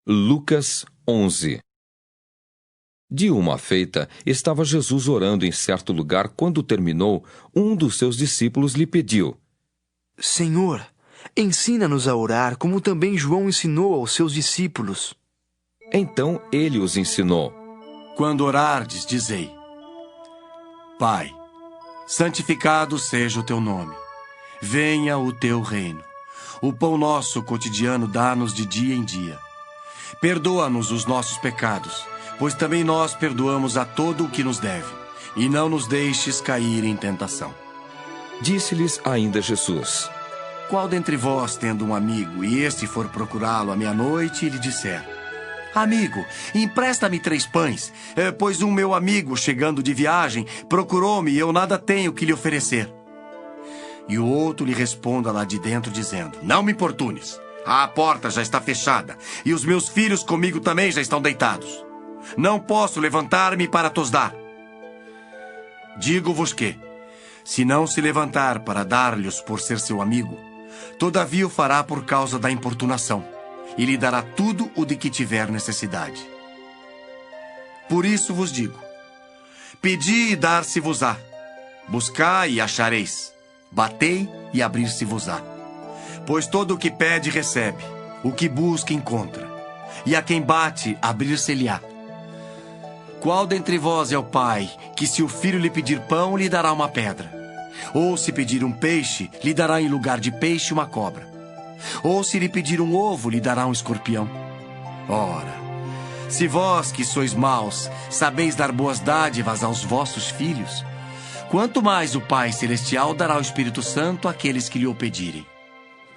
Lucas 11. De uma feita, estava Jesus orando em certo lugar. Quando terminou, um dos seus discípulos lhe pediu: Senhor, ensina-nos a orar, como também João ensinou aos seus discípulos. Então ele os ensinou: Quando orardes, dizei: Pai, santificado seja o teu nome. Venha o teu reino. O pão nosso cotidiano dá-nos de dia em dia. Perdoa-nos os nossos pecados, pois também nós perdoamos a todo o que nos deve. E não nos deixes cair em tentação. Disse-lhes ainda Jesus: Qual dentre vós, tendo um amigo, e este for procurá-lo à meia-noite, e lhe disser: Amigo, empresta-me 3 pães, pois um meu amigo, chegando de viagem, procurou-me e eu nada tenho que lhe oferecer. E o outro lhe responda lá de dentro, dizendo: Não me importunes, a porta já está fechada, e os meus filhos comigo também já estão deitados. Não posso levantar-me para tos dar. Digo-vos que, se não se levantar para dar-lhes por ser seu amigo, todavia o fará por causa da importunação, e lhe dará tudo o de que tiver necessidade. Por isso vos digo: pedi e dar-se-vos-á, buscai e achareis, batei e abrir-se-vos-á. Pois todo o que pede recebe, o que busca encontra, e a quem bate abrir-se-lhe-á. Qual dentre vós é o pai que, se o filho lhe pedir pão, lhe dará uma pedra? Ou se pedir um peixe, lhe dará em lugar de peixe uma cobra? Ou se lhe pedir um ovo, lhe dará um escorpião? Ora, se vós que sois maus, sabeis dar boas dádivas aos vossos filhos, quanto mais o Pai Celestial dará o Espírito Santo àqueles que lhe o pedirem.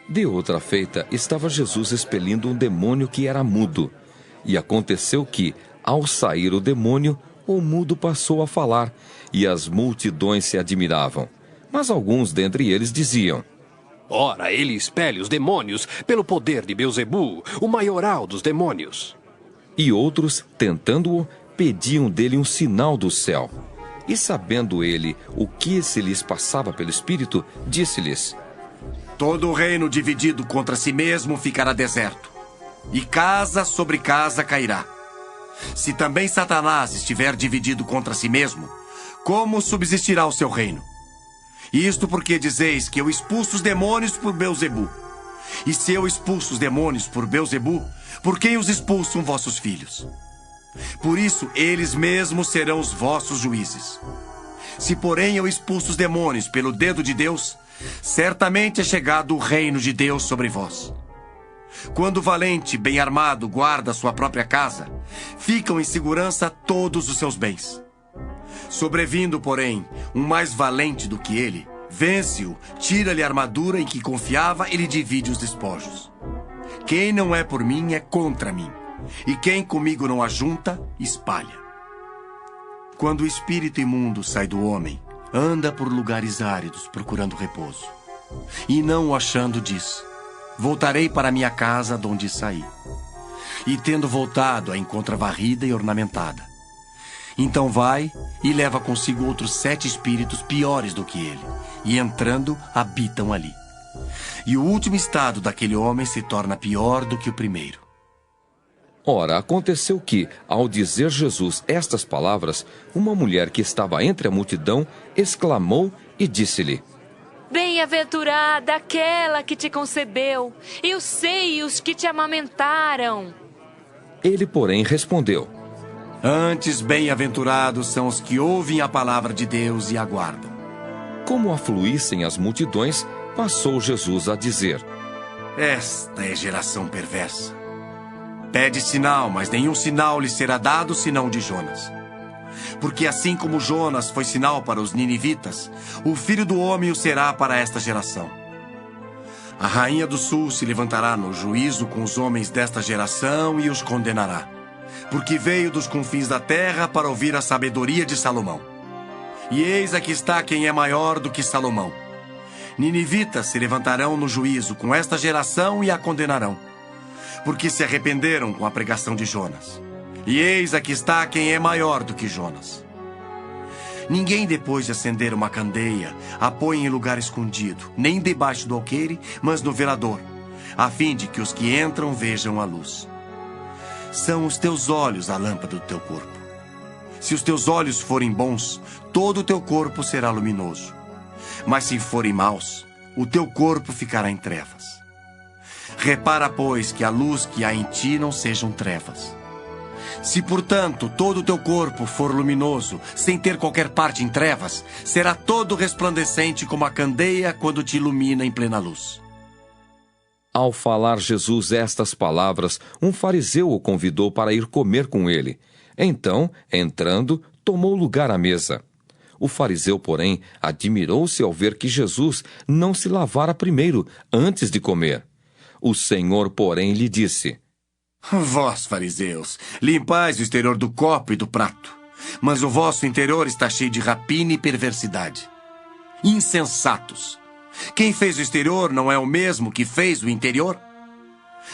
De outra feita, estava Jesus expelindo um demônio que era mudo. E aconteceu que, ao sair o demônio, o mudo passou a falar, e as multidões se admiravam. Mas alguns dentre eles diziam: Ora, ele expele os demônios pelo poder de Beelzebu, o maioral dos demônios. E outros, tentando-o, pediam dele um sinal do céu. E sabendo ele o que se lhes passava pelo Espírito, disse-lhes: Todo reino dividido contra si mesmo ficará deserto, e casa sobre casa cairá. Se também Satanás estiver dividido contra si mesmo, como subsistirá o seu reino? Isto porque dizeis que eu expulso os demônios por Beelzebu. E se eu expulso os demônios por Beelzebu, por quem os expulsam vossos filhos? Por isso, eles mesmos serão os vossos juízes. Se, porém, eu expulso os demônios pelo dedo de Deus, certamente é chegado o reino de Deus sobre vós. Quando o valente, bem armado, guarda sua própria casa, ficam em segurança todos os seus bens. Sobrevindo, porém, um mais valente do que ele, vence-o, tira-lhe a armadura em que confiava e lhe divide os despojos. Quem não é por mim é contra mim, e quem comigo não ajunta, espalha. Quando o espírito imundo sai do homem, anda por lugares áridos procurando repouso. E não o achando, diz: Voltarei para minha casa de onde saí. E tendo voltado, a encontra varrida e ornamentada. Então vai e leva consigo outros 7 espíritos piores do que ele, e entrando, habitam ali. E o último estado daquele homem se torna pior do que o primeiro. Ora, aconteceu que, ao dizer Jesus estas palavras, uma mulher que estava entre a multidão exclamou e disse-lhe: Bem-aventurada aquela que te concebeu, e os seios que te amamentaram. Ele, porém, respondeu: Antes, bem-aventurados são os que ouvem a palavra de Deus e aguardam. Como afluíssem as multidões, passou Jesus a dizer: Esta é geração perversa. Pede sinal, mas nenhum sinal lhe será dado senão de Jonas. Porque assim como Jonas foi sinal para os ninivitas, o Filho do Homem o será para esta geração. A rainha do sul se levantará no juízo com os homens desta geração e os condenará, porque veio dos confins da terra para ouvir a sabedoria de Salomão. E eis aqui está quem é maior do que Salomão. Ninivitas se levantarão no juízo com esta geração e a condenarão, porque se arrependeram com a pregação de Jonas. E eis aqui está quem é maior do que Jonas. Ninguém, depois de acender uma candeia, a põe em lugar escondido, nem debaixo do alqueire, mas no velador, a fim de que os que entram vejam a luz. São os teus olhos a lâmpada do teu corpo. Se os teus olhos forem bons, todo o teu corpo será luminoso. Mas se forem maus, o teu corpo ficará em trevas. Repara, pois, que a luz que há em ti não sejam trevas. Se, portanto, todo o teu corpo for luminoso, sem ter qualquer parte em trevas, será todo resplandecente como a candeia quando te ilumina em plena luz. Ao falar Jesus estas palavras, um fariseu o convidou para ir comer com ele. Então, entrando, tomou lugar à mesa. O fariseu, porém, admirou-se ao ver que Jesus não se lavara primeiro, antes de comer. O Senhor, porém, lhe disse: Vós, fariseus, limpais o exterior do copo e do prato, mas o vosso interior está cheio de rapina e perversidade. Insensatos! Quem fez o exterior não é o mesmo que fez o interior?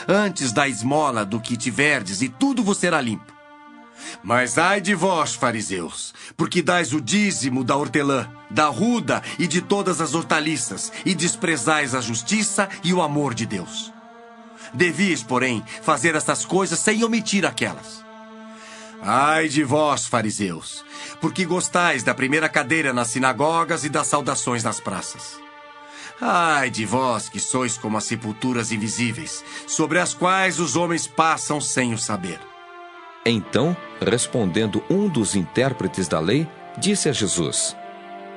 Antes dá esmola do que tiverdes, e tudo vos será limpo. Mas ai de vós, fariseus, porque dais o dízimo da hortelã, da ruda e de todas as hortaliças, e desprezais a justiça e o amor de Deus. Devias, porém, fazer estas coisas sem omitir aquelas. Ai de vós, fariseus, porque gostais da primeira cadeira nas sinagogas e das saudações nas praças. Ai de vós, que sois como as sepulturas invisíveis, sobre as quais os homens passam sem o saber. Então, respondendo um dos intérpretes da lei, disse a Jesus: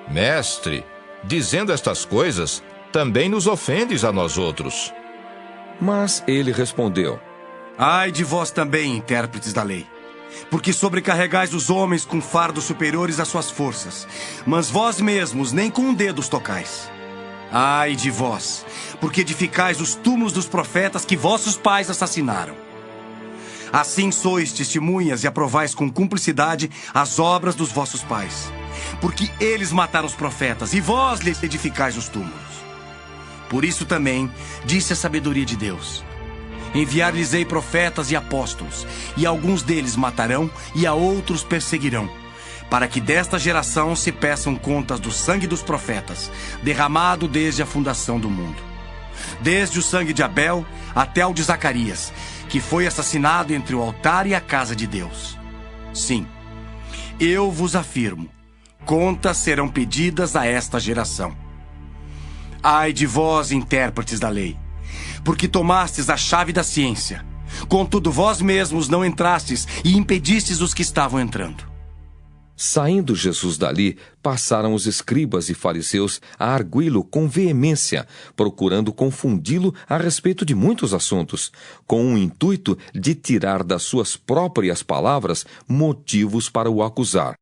Mestre, dizendo estas coisas, também nos ofendes a nós outros. Mas ele respondeu: Ai de vós também, intérpretes da lei, porque sobrecarregais os homens com fardos superiores às suas forças, mas vós mesmos nem com um dedo os tocais. Ai de vós, porque edificais os túmulos dos profetas que vossos pais assassinaram. Assim sois testemunhas e aprovais com cumplicidade as obras dos vossos pais, porque eles mataram os profetas e vós lhes edificais os túmulos. Por isso também disse a sabedoria de Deus: Enviar-lhes-ei profetas e apóstolos, e alguns deles matarão e a outros perseguirão, para que desta geração se peçam contas do sangue dos profetas, derramado desde a fundação do mundo, desde o sangue de Abel até o de Zacarias, que foi assassinado entre o altar e a casa de Deus. Sim, eu vos afirmo, contas serão pedidas a esta geração. Ai de vós, intérpretes da lei, porque tomastes a chave da ciência, contudo vós mesmos não entrastes e impedistes os que estavam entrando. Saindo Jesus dali, passaram os escribas e fariseus a arguí-lo com veemência, procurando confundi-lo a respeito de muitos assuntos, com o intuito de tirar das suas próprias palavras motivos para o acusar.